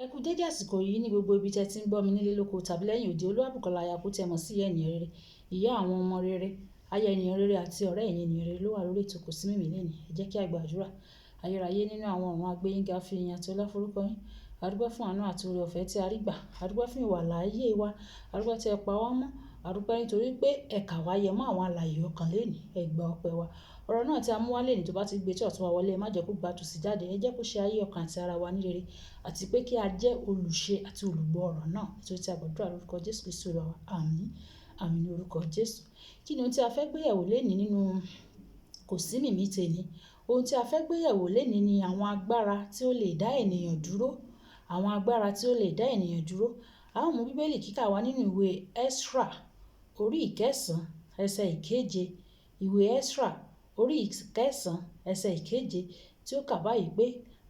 Ẹ kú dédé àsìkò yìí ní gbogbo ibi tẹ́ ti ń gbọ́ mi nílé lóko tàbí lẹ́yìn òde. Olúwàbùkọ́lá Ayakú tẹ́ mọ̀ sí Eniyan rere, ìyá àwọn ọmọ rere, aya ènìyàn rere àti ọ̀rẹ́ ẹ̀yin ènìyàn rere ló wà lórí ètò Kò sí Mìmí lẹ́nìí. Ẹ jẹ́ kí a gbàdúrà. Ayérayé nínú àwọn ọ̀run agbẹ́yìnga fi ìyìn àti ọlá forúkọ yín. A dúpẹ́ fún àánú àti oore ọ̀fẹ́ tí a rí gbà. A dúpẹ́ fún ìwà láàyè wa. A dúpẹ́ tí ẹ pa wá mọ́. A dúpẹ́ nítorí pé ẹ kà wá yẹ mọ́ àwọn alààyè ọkàn lẹ́nìí. Ẹ gba ọpẹ́ wa. Ọ̀rọ̀ náà tí a mú wá lẹ́nìí tó bá ti gbé tí ọ̀tún wa wọlé, ẹ má jẹ́ kó gba tòsí jáde. Ẹ jẹ́ kó ṣe ayé ọkàn àti ara wa ní rere, àti pé kí a jẹ́ olùṣe àti olùgbọ́ ọ̀rọ̀ náà. Nítorí tí a gbàdúrà lórúkọ Jésù Kristi Olúwa wa. Àmín. Àmín ní orúkọ Jésù. Kí ni ohun tí a fẹ́ gbé yẹ̀wò lẹ́nìí nínú Kò sí Mìmí tèmi? Ohun tí a fẹ́ gbé yẹ̀wò lẹ́nìí ni àwọn agbára tí ó lè dá ènìyàn dúró. Àwọn agbára tí ó lè dá ènìyàn dúró. A ó mú Bíbélì kíkà wá nínú ìwé Ẹ́sírà orí ìkẹsàn-án ẹsẹ̀ ìkeje. Ìwé Ẹ́sírà orí ìkẹsàn-án ẹsẹ̀ ìkeje tí ó kà báyìí pé,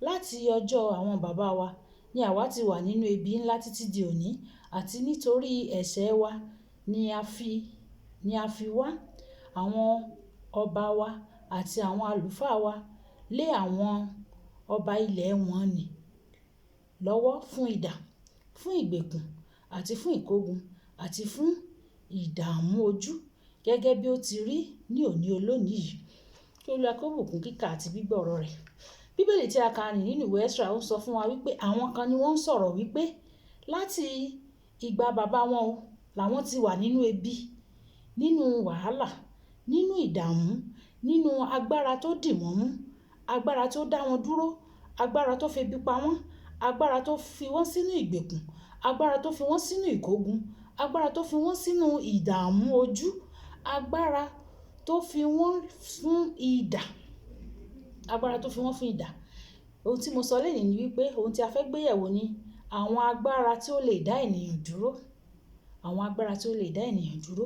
láti ọjọ́ àwọn bàbá wa ni àwa ti wà nínú ebi ńlá títí di òní, àti nítorí ẹ̀ṣẹ̀ wa ni a fi wá àwọn ọba wa àti àwọn àlùfáà wa lé àwọn ọba ilẹ̀ wọn nì lọ́wọ́ fún idà, fún ìgbèkùn àti fún ìkógun àti fún ìdààmú ojú, gẹ́gẹ́ bí ó ti rí ní òní olónìí yìí. Kí Olúwa kó bùkún kíkà àti gbígbọ́ ọ̀rọ̀ rẹ̀. Bíbélì tí a kà nínú ìwé Ẹ́sírà ó sọ fún wa wípé àwọn kan ni wọ́n ń sọ̀rọ̀ wípé láti ìgbà bàbá wọn làwọn ti wà nínú ebi, nínú wàhálà, nínú ìdààmú, nínú agbára tó dì wọ́n mú, agbára tó dá wọn dúró, agbára tó febi pa wọ́n, agbára tó fi wọ́n sínú ìgbèkùn, agbára tó fi wọ́n sínú ìkógun, agbára tó fi wọ́n sínú ìdààmú ojú, agbára tó fi wọ́n fún idà, agbára tó fi wọ́n fún idà. Ohun tí mo sọ lẹ́yìn ni wípé ohun tí a fẹ́ gbé yẹ̀wò ni àwọn agbára tí ó lè dá ènìyàn dúró. Àwọn agbára tí ó lè dá ènìyàn dúró.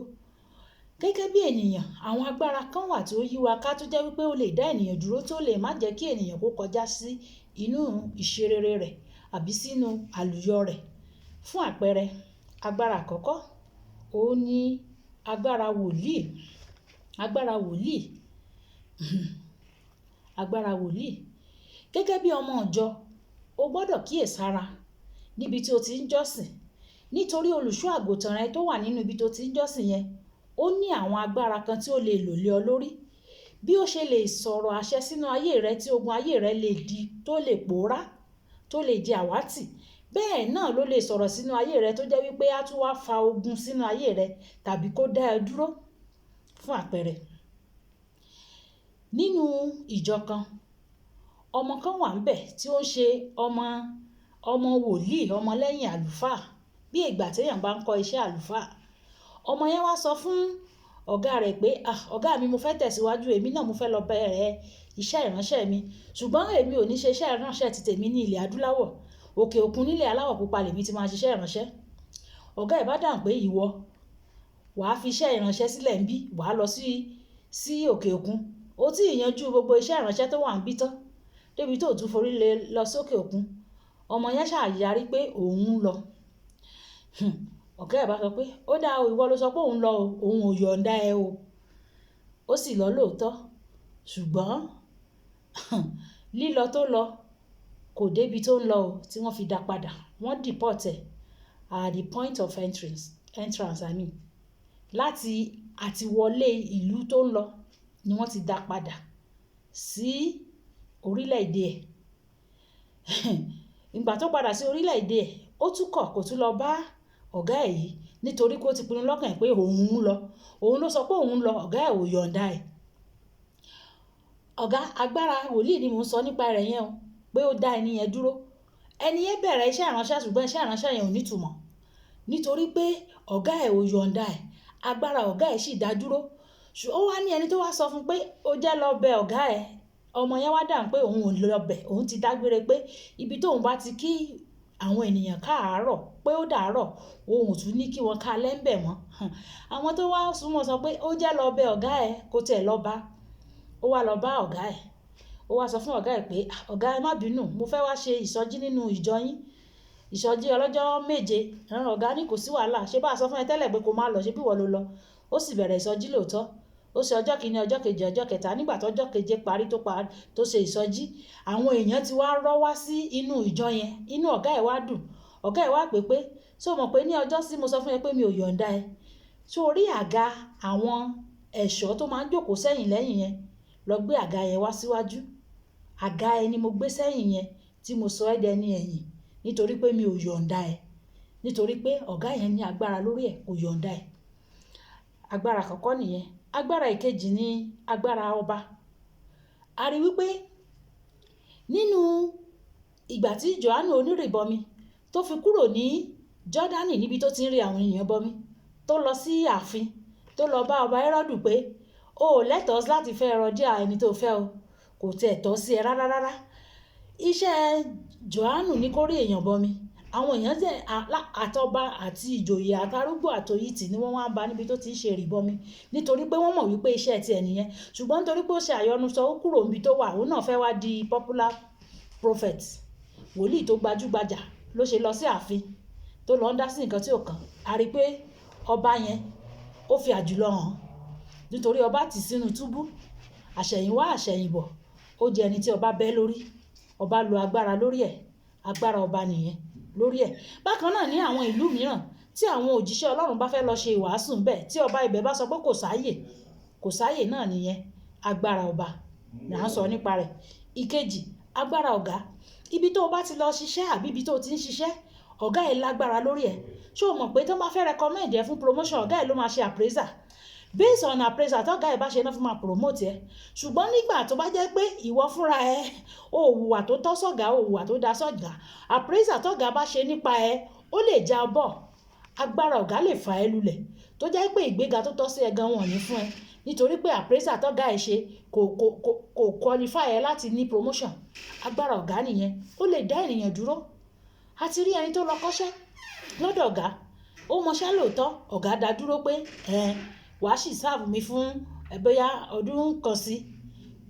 Gẹ́gẹ́ bí ènìyàn, àwọn agbára kan wà tí ó yí wa ká tó jẹ́ wípé ó lè dá ènìyàn dúró, tó lè má jẹ́ kí ènìyàn kó kọjá sí inú ìṣerere rẹ̀ àbí sínú àlùyọ rẹ̀. Fún àpẹẹrẹ, agbára àkọ́kọ́ òun ni agbára wòlíì. Agbára wòlíì. Agbára wòlíì. Gẹ́gẹ́ bí ọmọ ìjọ, o gbọ́dọ̀ kíyèsára níbi tí o ti ń jọ́sìn, nítorí olùṣọ́ àgùntàn rẹ tó wà nínú ibi tó ti ń jọ́sìn yẹn, ó ní àwọn agbára kan tí ó lè lò lé ọ lórí. Bí ó ṣe lè sọ̀rọ̀ àṣẹ sínú ayé rẹ tí ogun ayé rẹ lè di tó lè pòórá, tó lè di àwátì, bẹ́ẹ̀ náà ló lè sọ̀rọ̀ sínú ayé rẹ tó jẹ́ wípé á tún wá fa ogun sínú ayé rẹ tàbí kó dá ẹ dúró. Fún àpẹẹrẹ, nínú ìjọ kan, ọmọ kan wà ńbẹ̀ tí ó ń ṣe ọmọ wòlíì, ọmọ lẹ́yìn àlùfáà, bí ìgbà téèyàn bá ń kọ́ iṣẹ́ àlùfáà. Ọmọ yẹn wá sọ fún ọ̀gá rẹ̀ pé, ọ̀gá mi, mo fẹ́ tẹ̀síwájú, èmi náà mo fẹ́ lọ bẹ̀rẹ̀ iṣẹ́ ìránṣẹ́ mi, ṣùgbọ́n èmi ò ní ṣe iṣẹ́ ìránṣẹ́ ti tèmi ní ilẹ̀ adúláwọ̀, òkè òkun nílẹ̀ aláwọ̀ pupa lèmi ti máa ṣiṣẹ́ ìránṣẹ́. Ọ̀gá ẹ̀ bá dáhùn pé ìwọ wàá fi iṣẹ́ ìránṣẹ́ sílẹ̀ ńbí, wàá lọ sí òkè òkun. Ó tí ì yanjú gbogbo iṣẹ́ ìránṣẹ́ tó wà ńbí tán, débi tó tún forí lé lọ sókè òkun. Ọmọ yẹn ṣàyàrí pé òun ń lọ. Ọ̀gá ẹ̀ bá sọ pé, ó dáa o, ìwọ ló sọ pé òun lọ o, òun ò yọ̀ǹda ẹ o. Ó sì lọ lóòótọ́, ṣùgbọ́n lílọ tó lọ kò débi tó ń lọ o, tí wọ́n fi dá padà. Wọ́n deport ẹ̀ at the point of entrance. Láti àtiwọlé ìlú tó ń lọ ni wọ́n ti dá padà sí orílẹ̀-èdè ẹ̀. Ìgbà tó padà sí orílẹ̀-èdè ẹ̀, ó tún kọ̀ kó tún lọ bá ọ̀gá ẹ̀ yìí, nítorí kó ti pinnu lọ́kàn ẹ̀ pé òun ń lọ. Òun ló sọ pé òun ń lọ, ọ̀gá ẹ̀ ò yọ̀ǹda ẹ̀. Agbára wòlíì ni mò ń sọ nípa rẹ̀ yẹn o, pé ó dá ẹni yẹn dúró. Ẹni yẹn bẹ̀rẹ̀ iṣẹ́ ìránṣẹ́, ṣùgbọ́n iṣẹ́ ìránṣẹ́ yẹn ò ní ìtumọ̀, nítorí pé ọ̀gá ẹ̀ ò yọ̀ǹda ẹ̀. Agbára ọ̀gá ẹ̀ sì dá dúró. Ó wá ní ẹni tó wá sọ fún pé ó jẹ́ lọ bẹ ọ̀gá ẹ̀. Ọmọ yẹn wá dáhùn pé òun ò lọ bẹ̀, òun ti dágbére pé ibi tóun bá ti kí àwọn ènìyàn káàárọ̀ pé ó dàárọ̀, òun ò tún ní kí wọn káalẹ́ ń bẹ̀ mọ́. Àwọn tó wá súnmọ́ sọ pé ó jẹ́ lọ bẹ ọ̀gá ẹ̀ kó tẹ̀ lọ bá. Ó wá lọ bá ọ̀gá ẹ̀. Ó wá sọ fún ọ̀gá ẹ̀ pé, ọ̀gá ẹ má bínú, mo fẹ́ wá ṣe ìsọjí nínú ìjọ yín, ìsọjí ọlọ́jọ́ 7. Ọ̀gá ní kò sí wàhálà, ṣé bá sọ fún ẹ tẹ́lẹ̀ pé kó má lọ, ṣé bí ìwọ ló lọ. Ó sì bẹ̀rẹ̀ ìsọjí lóòótọ́. ó ṣe ọjọ́ kìíní ọjọ́ kejì ọjọ́ kẹta nígbà tó ọjọ́ keje parí tó ṣe ìsọjí àwọn èèyàn ti wá rọ́ wá sí inú ìjọ yẹn inú ọ̀gá ẹ̀ wá dùn ọ̀gá ẹ̀ wá pé ṣé o mọ̀ pé ní ọjọ́ sí mo sọ fún ẹ pé mi ò yọ̀ǹda ẹ tó orí àga àwọn ẹ̀ṣọ́ tó máa ń jókòó sẹ́yìn lẹ́yìn yẹn lọ gbé àga yẹn wá síwájú àga ẹ ni mo gbé sẹ́yìn yẹn tí mo sọ ẹ́ dẹni ẹ̀yìn nítorí pé mi ò yọ̀ǹda ẹ nítorí pé ọ̀gá yẹn ní agbára lórí ẹ̀ kò yọ̀ǹda ẹ̀ agbára àkọ́kọ́ nìyẹn agbára ìkejì ni agbára ọba a rí wípé nínú ìgbà tí Jòhánù onírìbọmi tó fi kúrò ní Jọ́dánì níbi tó ti ń rí àwọn ènìyàn bọmi tó lọ sí ààfin tó lọ bá ọba Hẹ́rọ́dù pé o ò lẹ́tọ̀ọ́ láti fẹ́ Herodia ẹni tó fẹ́ o kò tiẹ̀ tọ́ sí ẹ rárá iṣẹ́ Jòhánù ní kó rí èèyàn bọmi àwọn èèyàn jẹ́ àtọba àti ìjòyè àtàrúgbó àtòyìtì ni wọ́n wá ń bá níbi tó ti ń ṣe ìrìbọmi nítorí pé wọ́n mọ̀ wípé iṣẹ́ tiẹ̀ nìyẹn ṣùgbọ́n nítorí pé ó ṣe àyọnusọ ó kúrò níbi tó wà òun náà fẹ́ wá di popular prophet wòlíì tó gbajúgbajà ló ṣe lọ sí ààfin tó lọ ń dá sí nǹkan tí ò kàn á rí pé ọba yẹn ó fi àjùlọ hàn nítorí ọba tì sínú túbú àṣẹ̀yìnwá àṣẹ̀yìnbọ̀ ó jẹ́ ẹni tí ọba bẹ́ lórí ọba lo agbára lórí ẹ̀ agbára ọba nìyẹn lórí ẹ̀ bákan náà ní àwọn ìlú mìíràn tí àwọn òjíṣẹ́ Ọlọ́run bá fẹ́ lọ ṣe ìwàásù bẹ́ẹ̀ tí ọba ibẹ̀ bá sọ pé kò sáyè náà nìyẹn agbára ọba là ń sọ nípa rẹ̀ ìkejì agbára ọ̀gá ibi tó o bá ti lọ ṣiṣẹ́ àbí ibi tó o ti ń ṣiṣẹ́ ọ̀gá ẹ̀ lágbára lórí ẹ̀ ṣé o mọ̀ pé tó bá fẹ́ recommend ẹ fún promotion ọ̀gá ẹ̀ ló máa ṣe appraiser based on appraiser tọ́gá ẹ̀ bá ṣe náà fún máa promote ẹ ṣùgbọ́n nígbà tó bá jẹ́ pé ìwọ fúnra ẹ ò hùwà tó tọ́ sọ́gá ò hùwà tó dá sọ́gá appraiser tọ́gá bá ṣe nípa ẹ ó lè já bọ̀ agbára ọ̀gá lè fà ẹ́ lulẹ̀ tó jẹ́ pé ìgbéga tó tọ́ sí ẹ gan wọn ní fún ẹ nítorí pé appraiser tọ́gá ẹ̀ ṣe kò qualify ẹ láti ní promotion agbára ọ̀gá nìyẹn ó lè dá ènìyàn dúró a ti rí ẹni tó lọ kọ́ṣẹ́ lọ́dọ̀ ọ̀gá ó mọṣẹ́ lóòótọ́ ọ̀gá dá dúró pé wàá sì sáàbù mi fún bóyá ọdún kan sí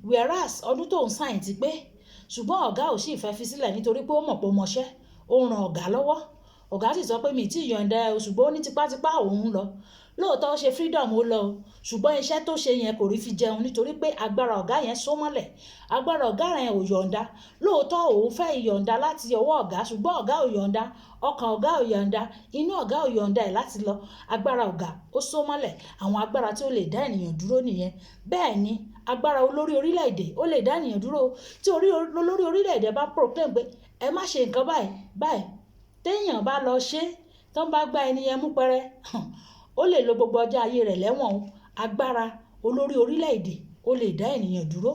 whereas ọdún tó ń sáyìn ti pé ṣùgbọ́n ọ̀gá ò sì fẹ́ fi sílẹ̀ nítorí pé ó mọ̀ pé ó mọṣẹ́ ó ran ọ̀gá lọ́wọ́ ọ̀gá sì sọ pé mi tí yọ̀ǹda ẹ o ṣùgbọ́n ó ní tipátipá òun lọ lóòótọ́ ó ṣe freedom ó lọ o ṣùgbọ́n iṣẹ́ tó ṣe yẹn kò rí fi jẹun nítorí pé agbára ọ̀gá yẹn só mọ́lẹ̀ agbára ọ̀gá yẹn ò yọ̀ǹda lóòótọ́ òun fẹ́ ìyọ̀ǹda láti ọwọ́ ọ̀gá ṣùgbọ́n ọ̀gá ò yọ̀ǹda ọkàn ọ̀gá ò yọ̀ǹda inú ọ̀gá ò yọ̀ǹda ẹ̀ láti lọ agbára ọ̀gá ó só mọ́lẹ̀ àwọn agbára tí ó lè dá ènìyàn dúró nìyẹn bẹ́ẹ̀ ni agbára olórí orílẹ̀-èdè ó lè dá ènìyàn dúró tí olórí orílẹ̀-èdè bá proclaim pé ẹ má ṣe nǹkan báyìí téèyàn bá lọ ṣe tán bá gbá ẹni yẹn mú pẹrẹ ó lè lo gbogbo ọjọ́ ayé rẹ̀ lẹ́wọ̀n o agbára olórí orílẹ̀-èdè ó lè dá ènìyàn dúró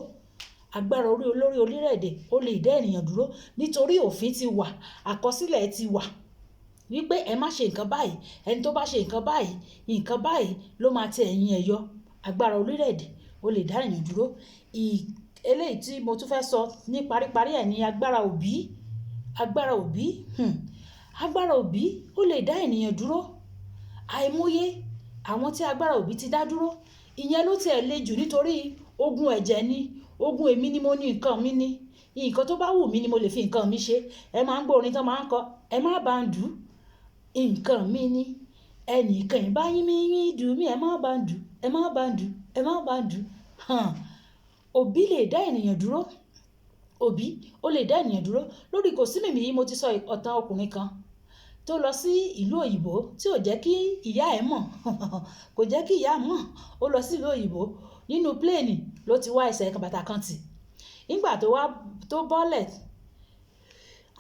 agbára olórí orílẹ̀-èdè ó lè dá ènìyàn dúró nítorí òfin ti wà àkọsílẹ̀ ti wà wípé ẹ má ṣe nǹkan báyìí ẹni tó bá ṣe nǹkan báyìí ló máa tẹ ẹ̀yìn ẹ̀ yọ agbára orílẹ̀-èdè ó lè dá ènìyàn dúró eléyìí tí mo tún fẹ́ sọ ní paríparí ẹ̀ ní agbára òbí agbára òbí ó lè dá ènìyàn dúró àìmọye àwọn tí agbára òbí ti dá dúró ìyẹn ló tiẹ̀ le jù nítorí ogun ẹ̀jẹ̀ ni ogun èmi ni mo ní nǹkan mi ní nǹkan tó bá wù mí ni mo lè fi nǹkan mi ṣe ẹ máa ń gbọ́ orin tán máa ń kọ ẹ má bá ń dù nǹkan mi ní ẹnìkan ìbáyín mi dù mí ẹ má bá ń dù ẹ má bá ń dù ẹ má bá ń dù òbí lè dá ènìyàn dúró òbí ó lè dá ènìyàn dúró lórí kò sí mìmì yìí mo ti sọ ọ̀tàn ọkùnrin kan tó lọ sí ìlú òyìnbó tí ò jẹ́ kí ìyá ẹ̀ mọ̀ kò jẹ́ kí ìyá mọ̀ ó lọ sí ìlú òyìnbó nínú pléènì ló ti wá ẹsẹ̀ bàtà kan tì nígbà tó bọ́lẹ̀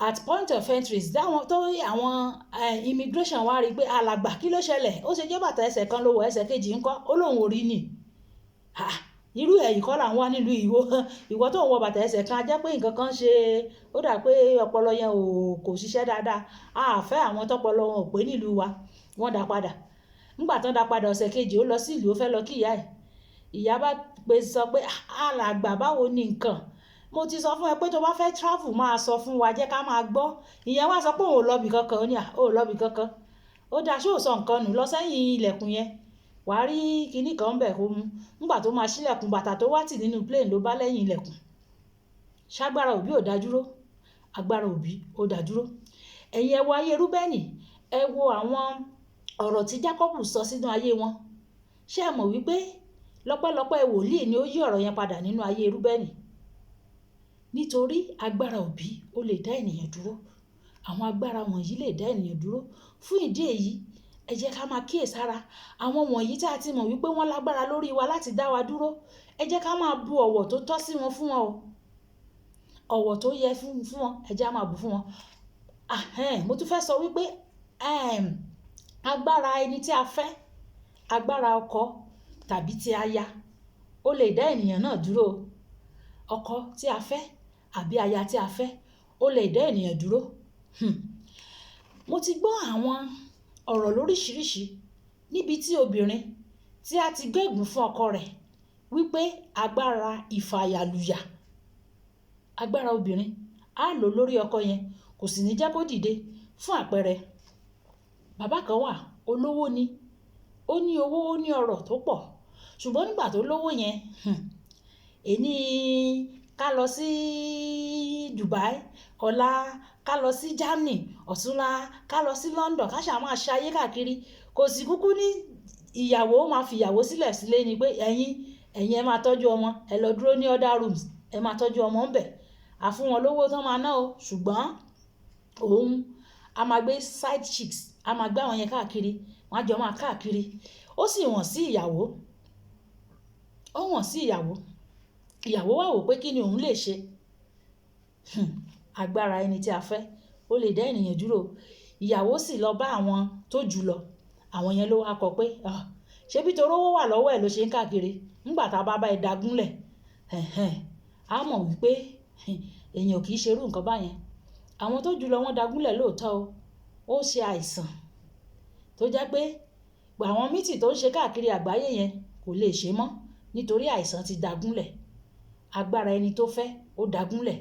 at point of entry àwọn immigration wá rí i pé alàgbà kí ló ṣẹlẹ̀ ó ṣe jẹ́ bàtà ẹsẹ̀ kan ló wọ ẹsẹ̀ kejì ńkọ́ ó lóun ò rí ni irú ẹ̀yìn kọ́ là ń wá nílùú ìwọ tó ń wọ bàtà ẹsẹ̀ kan jẹ́ pé nǹkan kan ṣe ó dà pé ọpọlọ yẹn kò ṣiṣẹ́ dáadáa àfẹ́ àwọn tọpọlọ wọn ò pé nílùú wa wọ́n dá padà nígbà tán dá padà ọ̀sẹ̀ kejì ó lọ sí ìlú ó fẹ́ lọ kí ìyá ẹ̀ ìyá bá sọ pé alàgbà báwo ni nǹkan mo ti sọ fún ẹ pé tó bá fẹ́ travel máa sọ fún wa jẹ́ ká máa gbọ́ ìyẹn wá sọ pé òun ò lọ́bì kankan ó ní ò lọ́bì kankan ó dá ṣó sọ nǹkan nù lọ sẹ́yìn ilẹ̀kùn yẹn wàá rí kinní kan bẹ̀ kó mú nígbà tó máa ṣílẹ̀kùn bàtà tó wá tì nínú plane ló bá lẹ́yìn ilẹ̀kùn ṣágbára òbí ò dá dúró agbára òbí ò dá dúró ẹ̀yin ẹ wo ayé Rúbẹ́nì ẹ wo àwọn ọ̀rọ̀ tí Jákọ́bù sọ sínú ayé wọn ṣé ẹ mọ̀ wípé lọ́pẹ́lọpẹ́ wòlíì ni ó yí ọ̀rọ̀ yẹn padà nínú ayé Rúbẹ́nì, nítorí agbára òbí ó lè dá ènìyàn dúró. Àwọn agbára wọ̀nyí lè dá ènìyàn dúró. Fún ìdí èyí, ẹ jẹ́ ká máa kíyèsára àwọn wọ̀nyí tí a ti mọ̀ wípé wọ́n lágbára lórí wa láti dá wa dúró. Ẹ jẹ́ ká máa bu ọ̀wọ̀ tó tọ́ sí wọn fún wọn o. Ọ̀wọ̀ tó yẹ fún wọn, ẹ jẹ́ á máa bù fún wọn. Mo tún fẹ́ sọ wípé agbára ẹni tí a fẹ́, agbára ọkọ tàbí ti aya, ó lè dá ènìyàn náà dúró. Ọkọ tí a fẹ́ àbí aya tí a fẹ́, ó lè dá ènìyàn dúró. Mo ti gbọ́ àwọn ọ̀rọ̀ lóríṣiríṣi níbi tí obìnrin tí a ti gégùn fún ọkọ rẹ̀ wípé agbára ìfàyàlùyà, agbára obìnrin á lò lórí ọkọ yẹn, kò sì ní jẹ́ kó dìde. Fún àpẹẹrẹ, bàbá kan wà, olówó ni, ó ní owó, ó ní ọrọ̀ tó pọ̀, ṣùgbọ́n nígbà tó lówó yẹn, èní ká lọ sí Dubai, ọ̀la ká lọ sí Germany, ọ̀túnla ká lọ sí London, ká ṣáà máa ṣayé káàkiri. Kò sì kúkú ní ìyàwó máa fi ìyàwó sílẹ̀ sílé ni pé ẹ̀yin ẹ máa tọ́jú ọmọ, ẹ lọ dúró ní other rooms, ẹ máa tọ́jú ọmọ ńbẹ̀. A fún wọn lówó tán máa ná o, ṣùgbọ́n òun a máa gbé side chicks, a máa gbé àwọn yẹn káàkiri, wọ́n á jọ máa káàkiri. Ó sì wọ̀n sí ìyàwó, ó wọ̀n sí ìyàwó. Ìyàwó wá wò pé kí ni òun lè ṣe. Agbára ẹni tí a fẹ́ ó lè dá ènìyàn dúró. Ìyàwó sì lọ bá àwọn tó jù lọ, àwọn yẹn ló wá kọ pé ṣé bí torí owó wà lọ́wọ́ ẹ̀ ló ṣe ń káàkiri, nígbà tá a bá ẹ dagúnlẹ̀, a mọ̀ wípé èèyàn kì í ṣerú nǹkan báyẹn. Àwọn tó jù lọ wọ́n dagúnlẹ̀ lóòótọ́ o. Ó ṣe àìsàn tó jẹ́ pé àwọn mítì tó ń ṣe káàkiri àgbáyé yẹn kò lè ṣe mọ́ nítorí àìsàn ti dagúnlẹ̀. Agbára ẹni tó fẹ́ ó dagúnlẹ̀.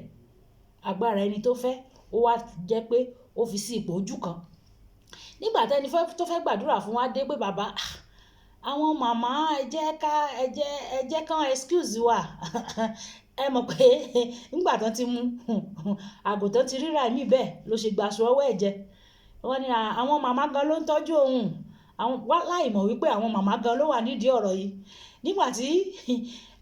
Agbára ẹni tó fẹ́ ó wá jẹ́ pé ó fi sí ipò ojú kan. Nígbà tí ẹni tó fẹ́ gbàdúrà fún wa dé pé bàbá, àwọn màmá ẹ jẹ́ kán excuse wa. Ẹ mọ̀ pé nígbà tán ti mú àgùntàn ti ríra ẹ̀mí bẹ́ẹ̀ ló ṣe gba aṣọ ọwọ́ ẹ̀ jẹ. Wọ́n ní àwọn màmá gan ló ń tọ́jú òun. Láì mọ̀ wípé àwọn màmá gan ló wà nídìí ọ̀rọ̀ yìí. Nígbà tí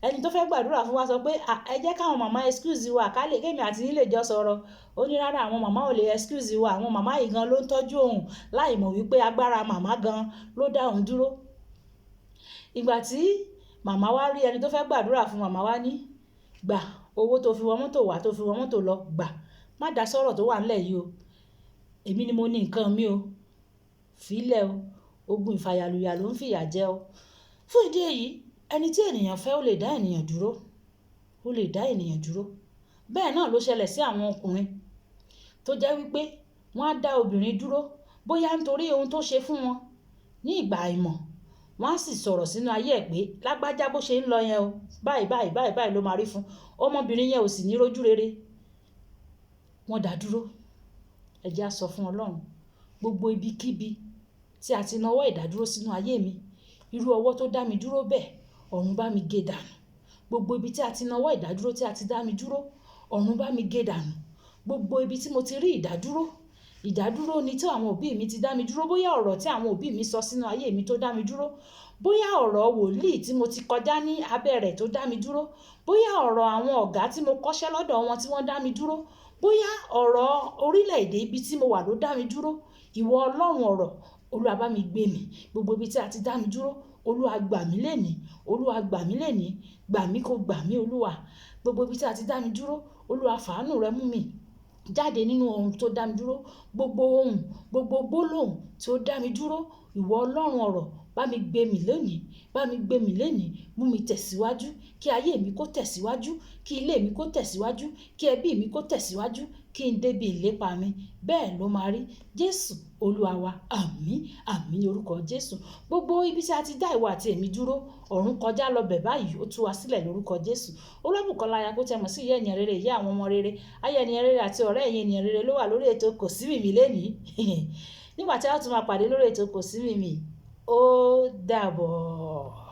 ẹni tó fẹ́ gbàdúrà fún wa sọ pé ẹ jẹ́ káwọn màmá excuse wa ká lè kémi àti yín lè jọ sọ̀rọ̀. Ó ní rárá, àwọn màmá ò lè excuse wa, àwọn màmá yìí gan ló ń tọ́jú òun, láì mọ̀ wípé agbára màmá gan ló dá òun dúró. Ìgbà tí màmá wá rí ẹni tó fẹ́ gbàdúrà fún, màmá wá ní, gbà owó tó fi wọ mọ́tò wá, tó fi wọ mọ́tò lọ, gbà, má dá sọ̀rọ̀ tó wà nílẹ̀ yìí o. Èmi ni mo ní nǹkan mi o. Fílẹ̀ o. Ogun ìfàyàlùyà ló ń fìyà jẹ o. Fún ìdí èyí, ẹni tí ènìyàn fẹ́ ó lè dá ènìyàn dúró. Ó lè dá ènìyàn dúró. Bẹ́ẹ̀ náà ló ṣẹlẹ̀ sí àwọn ọkùnrin tó jẹ́ wípé wọ́n á dá obìnrin dúró bóyá nítorí ohun tó ṣe fún wọn ní ìgbà àìmọ̀. Wọ́n á sì sọ̀rọ̀ sínú ayé ẹ̀ pé lágbájá bó ṣe ń lọ yẹn o, báyìí ló máa rí fún. Ọmọbìnrin yẹn ò sì ní rójú rere. Wọ́n dá dúró. Ẹ jẹ́ á sọ fún Ọlọ́run, gbogbo ibikíbi tí a ti nawọ́ ìdádúró sínú ayé mi, irú ọwọ́ tó dá mi dúró bẹ́ẹ̀, ọ̀run bá mi gé dànù. Gbogbo ibi tí a ti nawọ́ ìdádúró tí a ti dá mi dúró, ọ̀run bá mi gé dànù. Gbogbo ibi tí mo ti rí ìdádúró ni tí àwọn òbí mi ti dá mi dúró, bóyá ọ̀rọ̀ tí àwọn òbí mi sọ sínú ayé mi tó dá mi dúró, bóyá ọ̀rọ̀ wòlíì tí mo ti kọjá ní abẹ́ rẹ̀ tó dá mi dúró, bóyá ọ̀rọ̀ àwọn ọ̀gá tí mo kọ́ṣẹ́ lọ́dọ̀ wọn tí wọ́n dá mi dúró, bóyá ọ̀rọ̀ orílẹ̀-èdè ibi tí mo wà ló dá mi dúró. Ìwọ Ọlọ́run ọ̀rọ̀, Olúwa bá mi gbé mi. Gbogbo ibi tí a ti dá mi dúró, Olúwa gbà mí lénìí. Olúwa gbà mí lénìí. Gbà mí kó gbà mí Olúwa. Gbogbo ibi tí a ti dá mi dúró, Olúwa fàánú rẹ mú mi jáde nínú ohun tó dá mi dúró. Gbogbo ohun, gbogbo gbólóhùn tí ó dá mi dúró, ìwọ Ọlọ́run ọ̀rọ̀, bá mi gbé mi lónìí. Bá mi gbé mi lénìí. Mú mi tẹ̀síwájú. Kí ayé mi kó tẹ̀síwájú. Kí ilé mi kó tẹ̀síwájú. Kí ẹbí mi kó tẹ̀síwájú. Kí n débi ìlépa mi. Bẹ́ẹ̀ ló máa rí. Jésù Olúwa wa. Àmín. Àmín ní orúkọ Jésù. Gbogbo ibi tí a ti dá ìwọ àti èmi dúró, ọ̀run kọjá lọ bẹ̀ báyìí. Ó tú wa sílẹ̀ lórúkọ Jésù. Olúbùkọ́lá aya kó tẹmọ̀ sí ìyá ènìyàn rere, ìyá àwọn ọmọ rere, aya ènìyàn rere àti ọ̀rẹ́ ẹ̀yin ènìyàn rere ló wà lórí ètò Kò sí Mìmí lénìí. Nígbà tí a tún máa pàdé lórí ètò Kò sí Mìmí, ó dàbọ̀.